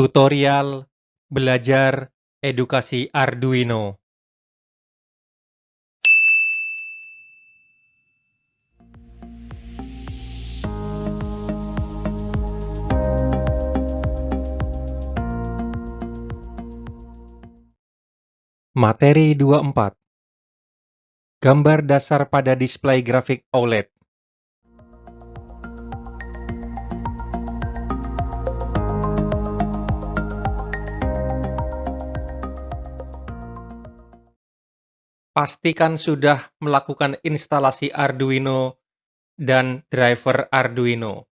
Tutorial belajar edukasi Arduino. Materi 24. Gambar dasar pada display grafik OLED. Pastikan sudah melakukan instalasi Arduino dan driver Arduino.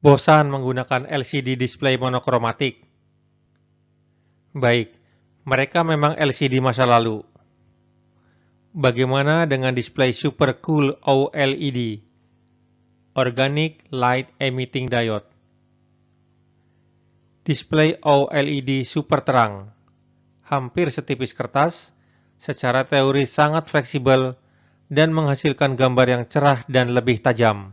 Bosan menggunakan LCD display monokromatik? Baik, mereka memang LCD masa lalu. Bagaimana dengan display Super Cool OLED? Organic Light Emitting Diode. Display OLED super terang, hampir setipis kertas, secara teori sangat fleksibel dan menghasilkan gambar yang cerah dan lebih tajam.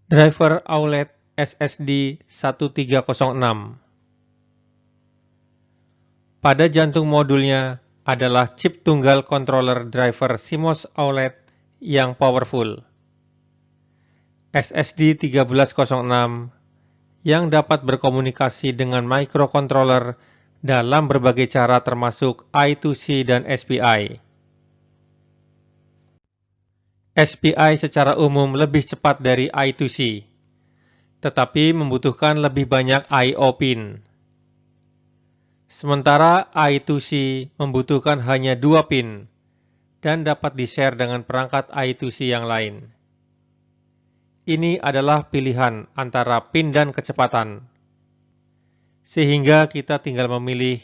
Driver OLED SSD 1306. Pada jantung modulnya adalah chip tunggal controller driver CMOS OLED yang powerful. SSD 1306 yang dapat berkomunikasi dengan microcontroller dalam berbagai cara termasuk I2C dan SPI. SPI secara umum lebih cepat dari I2C, tetapi membutuhkan lebih banyak I/O pin. Sementara I2C membutuhkan hanya 2 pin dan dapat di-share dengan perangkat I2C yang lain. Ini adalah pilihan antara pin dan kecepatan, sehingga kita tinggal memilih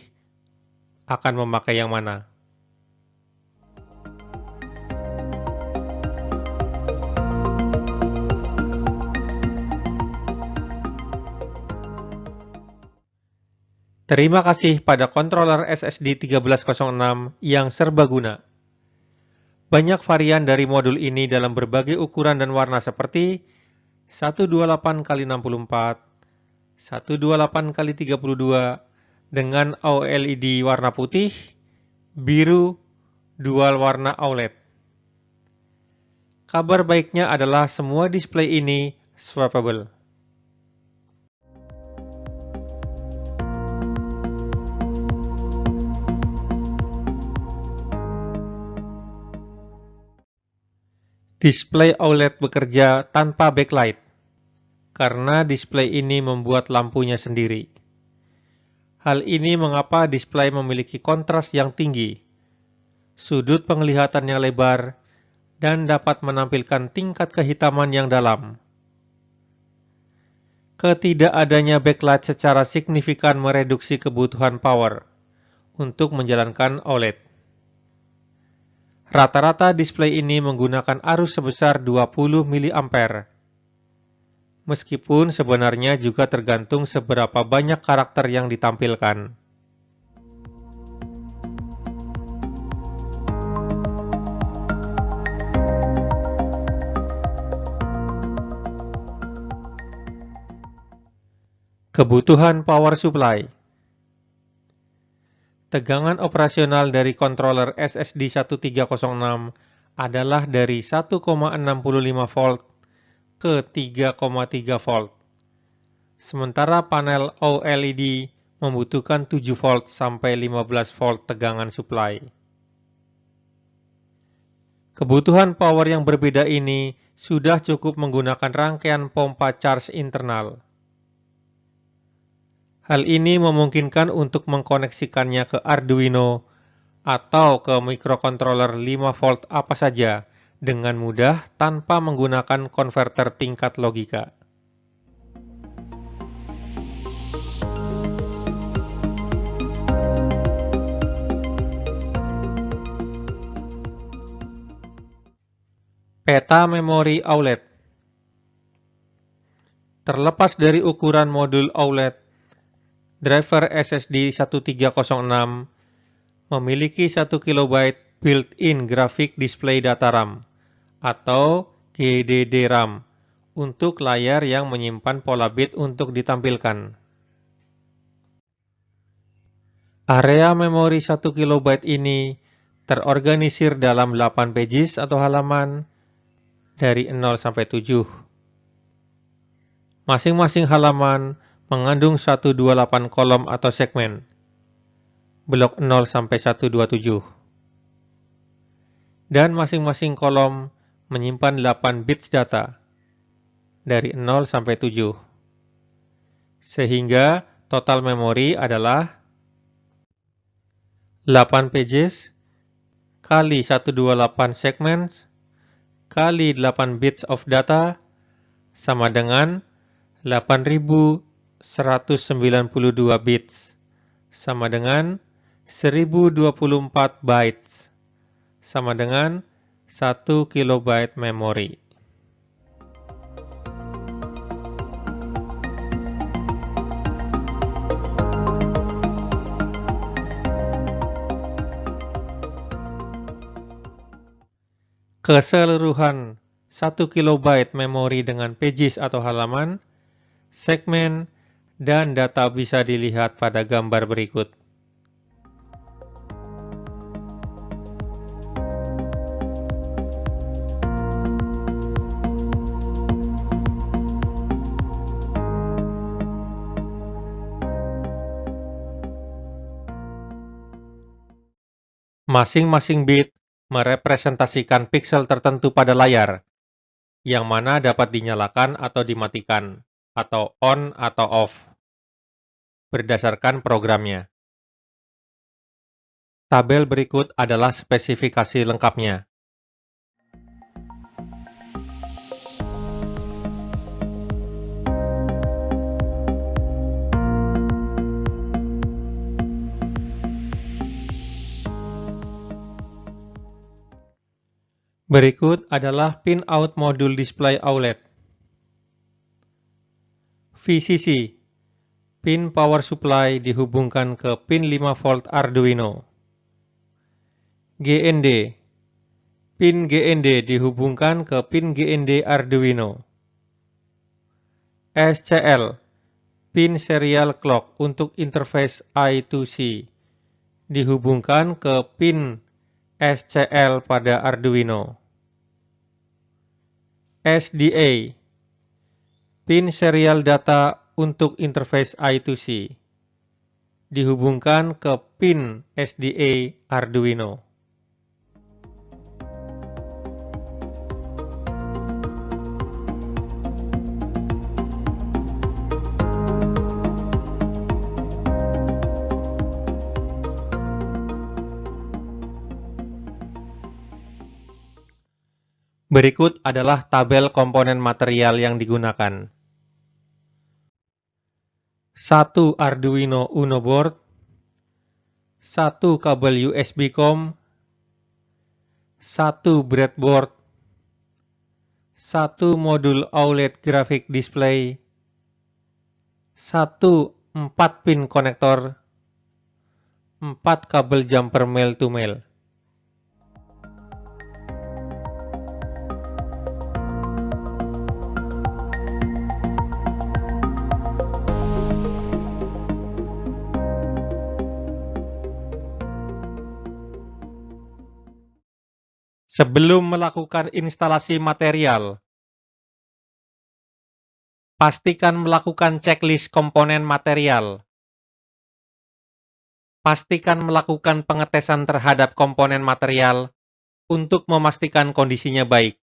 akan memakai yang mana. Terima kasih pada controller SSD 1306 yang serbaguna. Banyak varian dari modul ini dalam berbagai ukuran dan warna seperti 128x64, 128x32 dengan OLED warna putih, biru, dual warna OLED. Kabar baiknya adalah semua display ini swappable. Display OLED bekerja tanpa backlight, karena display ini membuat lampunya sendiri. Hal ini mengapa display memiliki kontras yang tinggi, sudut penglihatan yang lebar, dan dapat menampilkan tingkat kehitaman yang dalam. Ketidakadanya backlight secara signifikan mereduksi kebutuhan power untuk menjalankan OLED. Rata-rata display ini menggunakan arus sebesar 20 mA. Meskipun sebenarnya juga tergantung seberapa banyak karakter yang ditampilkan. Kebutuhan power supply. Tegangan operasional dari controller SSD 1306 adalah dari 1,65 volt ke 3,3 volt. Sementara panel OLED membutuhkan 7 volt sampai 15 volt tegangan supply. Kebutuhan power yang berbeda ini sudah cukup menggunakan rangkaian pompa charge internal. Hal ini memungkinkan untuk mengkoneksikannya ke Arduino atau ke microcontroller 5 volt apa saja dengan mudah tanpa menggunakan konverter tingkat logika. Peta memori OLED. Terlepas dari ukuran modul OLED, driver SSD 1306 memiliki 1 KB built-in Graphic Display Data RAM atau GDDRAM untuk layar yang menyimpan pola bit untuk ditampilkan. Area memori 1 KB ini terorganisir dalam 8 pages atau halaman dari 0 sampai 7. Masing-masing halaman mengandung 128 kolom atau segmen, blok 0 sampai 127. Dan masing-masing kolom menyimpan 8 bits data, dari 0 sampai 7. Sehingga total memori adalah 8 pages kali 128 segments kali 8 bits of data sama dengan 8192 bits sama dengan 1024 bytes sama dengan 1 kilobyte memori. Keseluruhan 1 kilobyte memori dengan pages atau halaman, segmen, dan data bisa dilihat pada gambar berikut. Masing-masing bit merepresentasikan pixel tertentu pada layar, yang mana dapat dinyalakan atau dimatikan, atau on atau off, berdasarkan programnya. Tabel berikut adalah spesifikasi lengkapnya. Berikut adalah pinout modul display OLED. VCC, pin power supply dihubungkan ke pin 5 volt Arduino. GND, pin GND dihubungkan ke pin GND Arduino. SCL, pin serial clock untuk interface I2C, dihubungkan ke pin SCL pada Arduino. SDA, pin serial data untuk interface I2C, dihubungkan ke pin SDA Arduino. Berikut adalah tabel komponen material yang digunakan. 1 Arduino Uno board, 1 kabel USB COM, 1 breadboard, 1 modul OLED graphic display, 1 4-pin konektor, 4 kabel jumper male to male. Sebelum melakukan instalasi material, pastikan melakukan checklist komponen material. Pastikan melakukan pengetesan terhadap komponen material untuk memastikan kondisinya baik.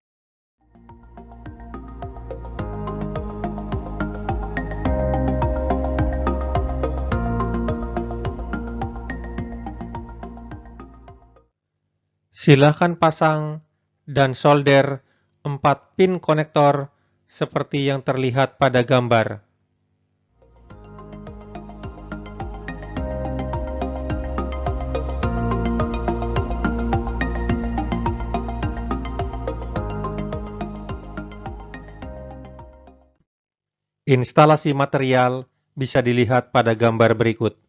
Silakan pasang dan solder 4 pin konektor seperti yang terlihat pada gambar. Instalasi material bisa dilihat pada gambar berikut.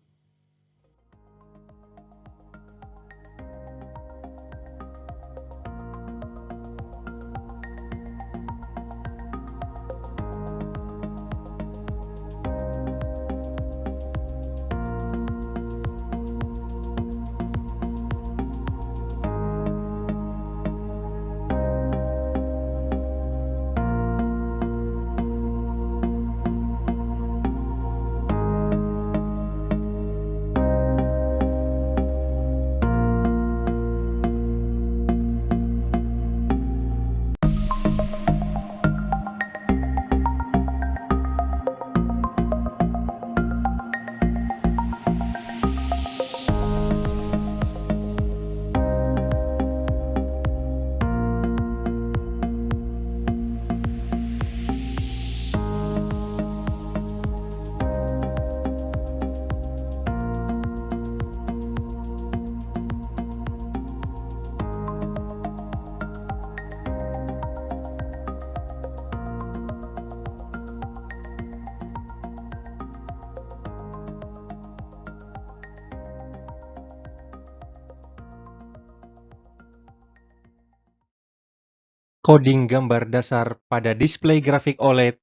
Coding gambar dasar pada display grafik OLED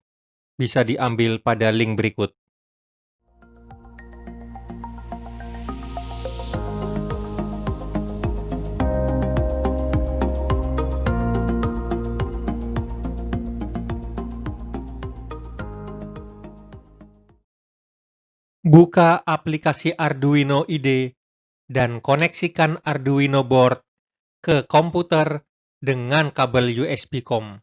bisa diambil pada link berikut. Buka aplikasi Arduino IDE dan koneksikan Arduino board ke komputer dengan kabel USB-COM.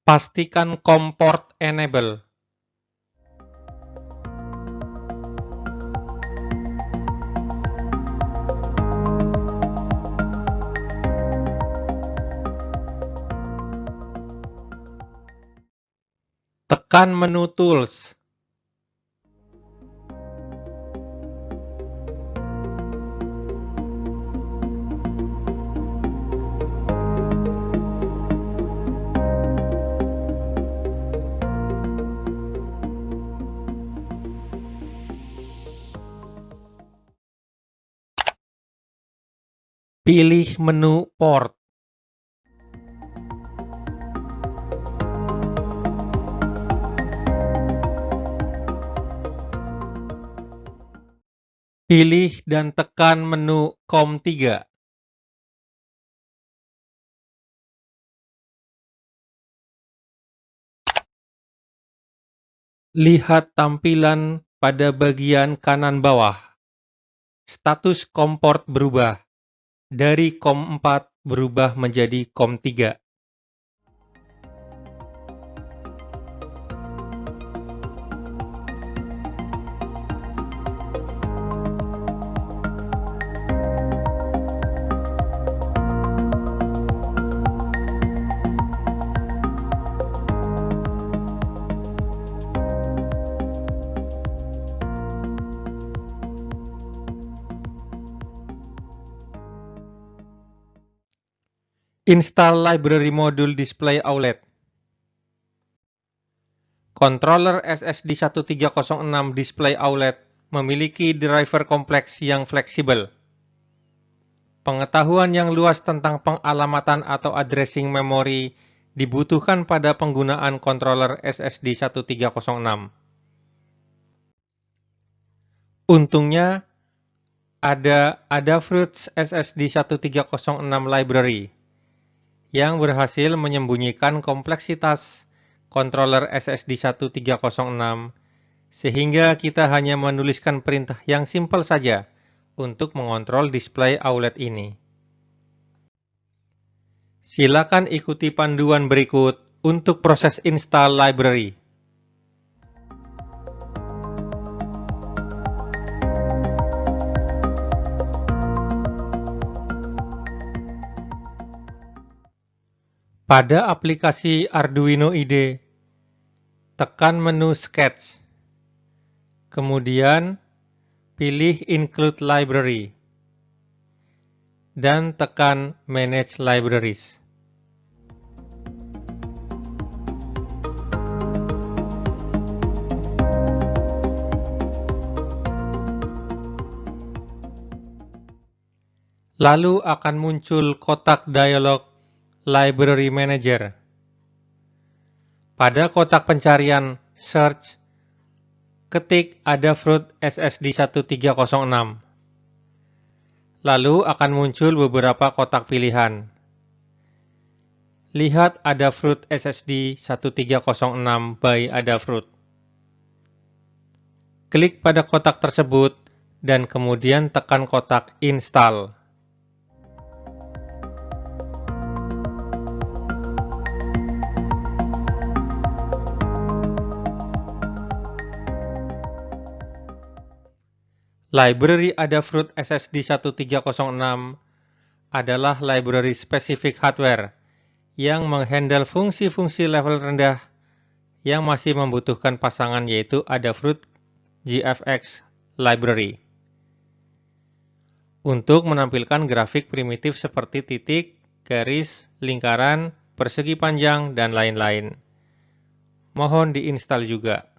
Pastikan COM port enable. Tekan menu Tools. Pilih menu Port. Pilih dan tekan menu COM3. Lihat tampilan pada bagian kanan bawah. Status COM port berubah. Dari COM4 berubah menjadi COM3. Install library modul display OLED. Controller SSD 1306 display OLED memiliki driver kompleks yang fleksibel. Pengetahuan yang luas tentang pengalamatan atau addressing memori dibutuhkan pada penggunaan controller SSD 1306. Untungnya, ada Adafruit SSD 1306 library yang berhasil menyembunyikan kompleksitas controller SSD 1306 sehingga kita hanya menuliskan perintah yang simpel saja untuk mengontrol display OLED ini. Silakan ikuti panduan berikut untuk proses install library. Pada aplikasi Arduino IDE, tekan menu Sketch, kemudian pilih Include Library, dan tekan Manage Libraries. Lalu akan muncul kotak dialog Library Manager. Pada kotak pencarian Search, ketik Adafruit SSD 1306. Lalu akan muncul beberapa kotak pilihan. Lihat Adafruit SSD 1306 by Adafruit. Klik pada kotak tersebut dan kemudian tekan kotak Install. Library Adafruit SSD 1306 adalah library spesifik hardware yang menghandle fungsi-fungsi level rendah yang masih membutuhkan pasangan, yaitu Adafruit GFX Library, untuk menampilkan grafik primitif seperti titik, garis, lingkaran, persegi panjang, dan lain-lain. Mohon diinstal juga.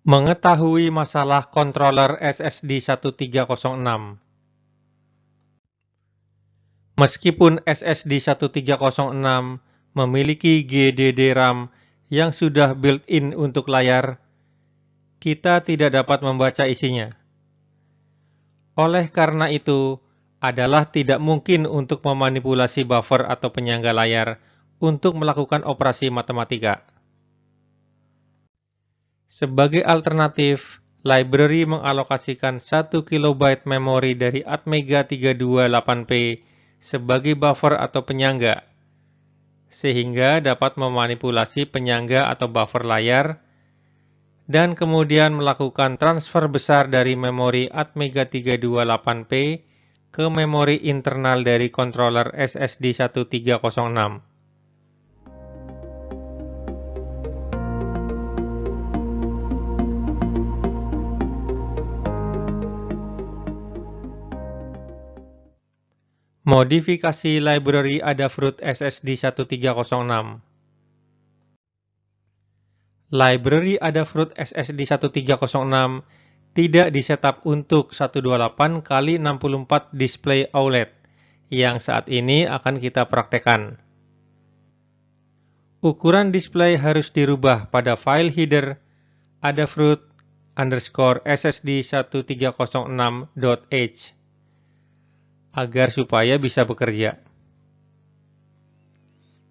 Mengetahui masalah controller SSD 1306. Meskipun SSD 1306 memiliki GDD RAM yang sudah built-in untuk layar, kita tidak dapat membaca isinya. Oleh karena itu, adalah tidak mungkin untuk memanipulasi buffer atau penyangga layar untuk melakukan operasi matematika. Sebagai alternatif, library mengalokasikan 1 KB memori dari Atmega 328P sebagai buffer atau penyangga, sehingga dapat memanipulasi penyangga atau buffer layar, dan kemudian melakukan transfer besar dari memori Atmega 328P ke memori internal dari controller SSD 1306. Modifikasi library Adafruit SSD 1306. Library Adafruit SSD 1306 tidak disetup untuk 128 x 64 display OLED yang saat ini akan kita praktekkan. Ukuran display harus dirubah pada file header adafruit_ssd1306.h agar supaya bisa bekerja.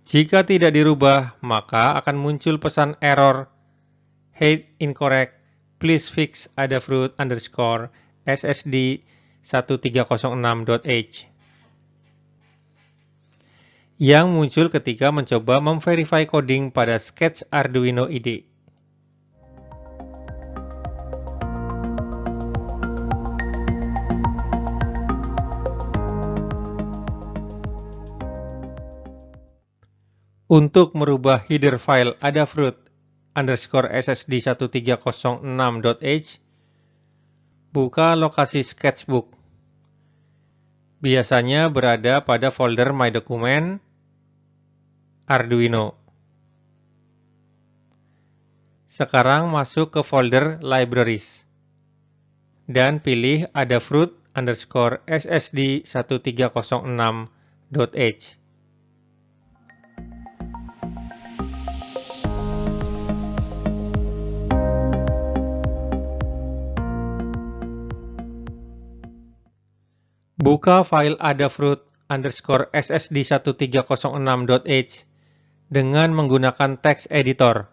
Jika tidak dirubah, maka akan muncul pesan error height incorrect, please fix adafruit_ssd1306.h yang muncul ketika mencoba memverify coding pada sketch Arduino IDE. Untuk merubah header file adafruit_ssd1306.h, buka lokasi sketchbook. Biasanya berada pada folder My Document, Arduino. Sekarang masuk ke folder Libraries dan pilih adafruit_ssd1306.h. Buka file adafruit_ssd1306.h dengan menggunakan text editor.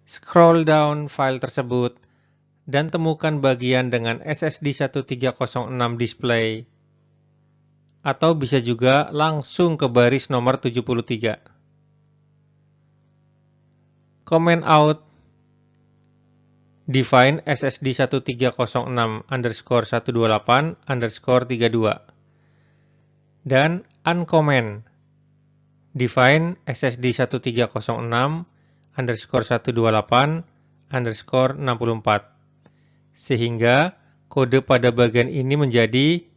Scroll down file tersebut dan temukan bagian dengan SSD 1306 display, atau bisa juga langsung ke baris nomor 73. Comment out define SSD 1306_128_32 dan uncomment define SSD 1306_128_64 sehingga kode pada bagian ini menjadi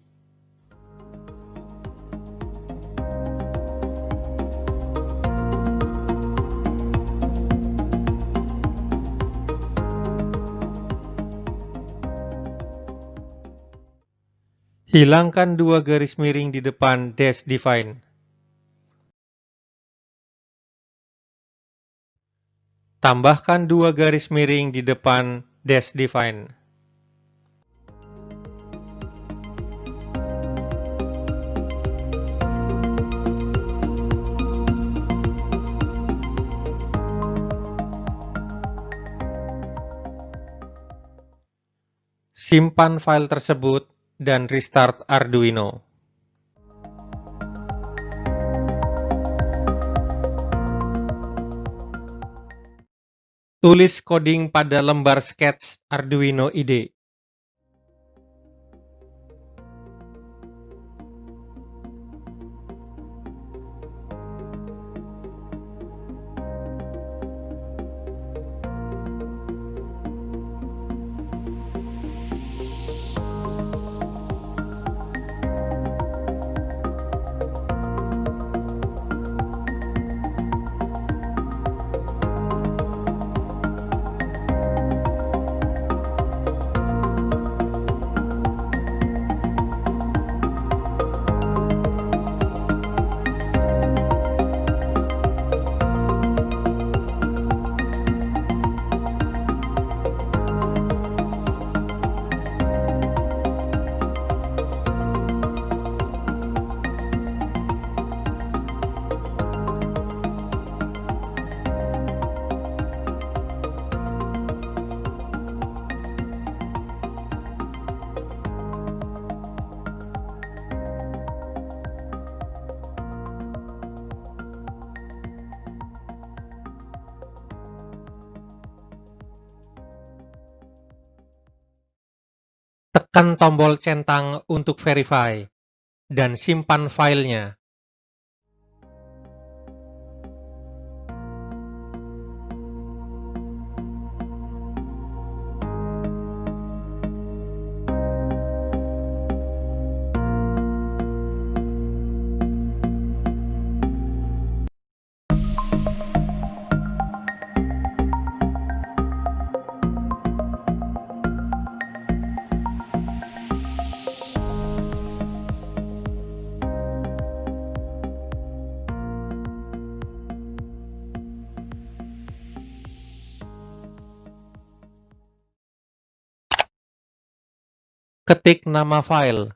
hilangkan dua garis miring di depan dash define. Tambahkan dua garis miring di depan dash define. Simpan file tersebut dan restart Arduino. Tulis coding pada lembar sketch Arduino IDE. Tekan tombol centang untuk verify, dan simpan filenya. Ketik nama file.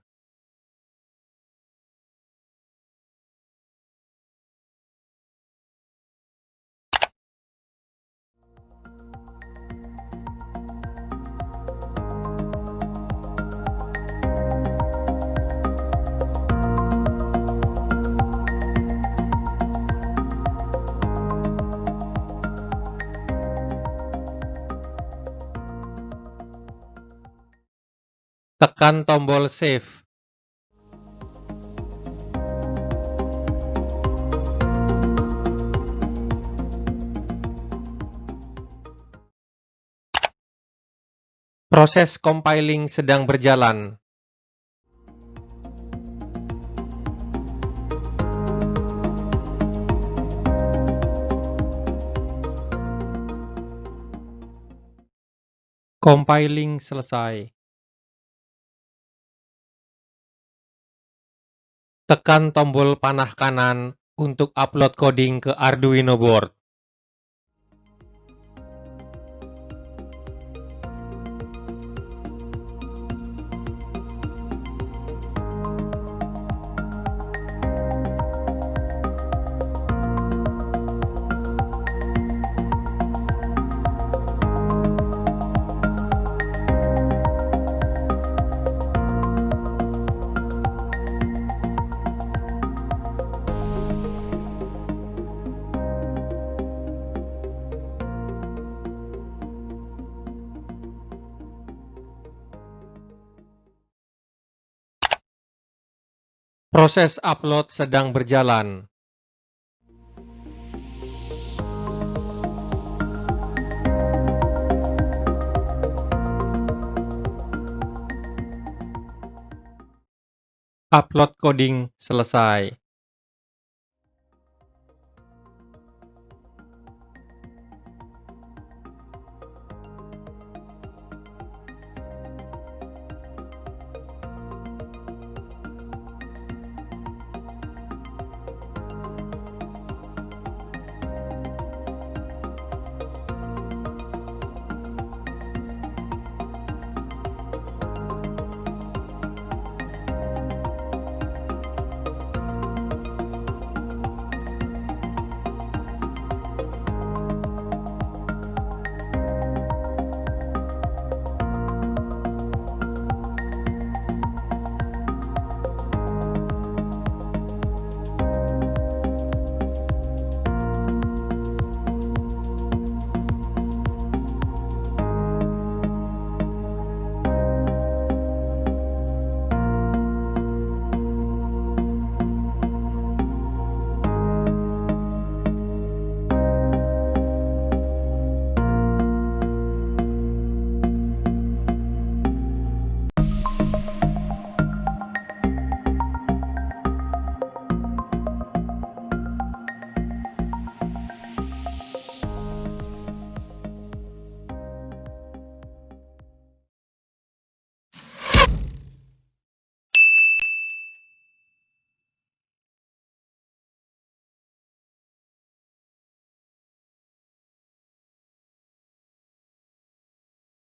Tekan tombol Save. Proses compiling sedang berjalan. Compiling selesai. Tekan tombol panah kanan untuk upload coding ke Arduino board. Proses upload sedang berjalan. Upload coding selesai.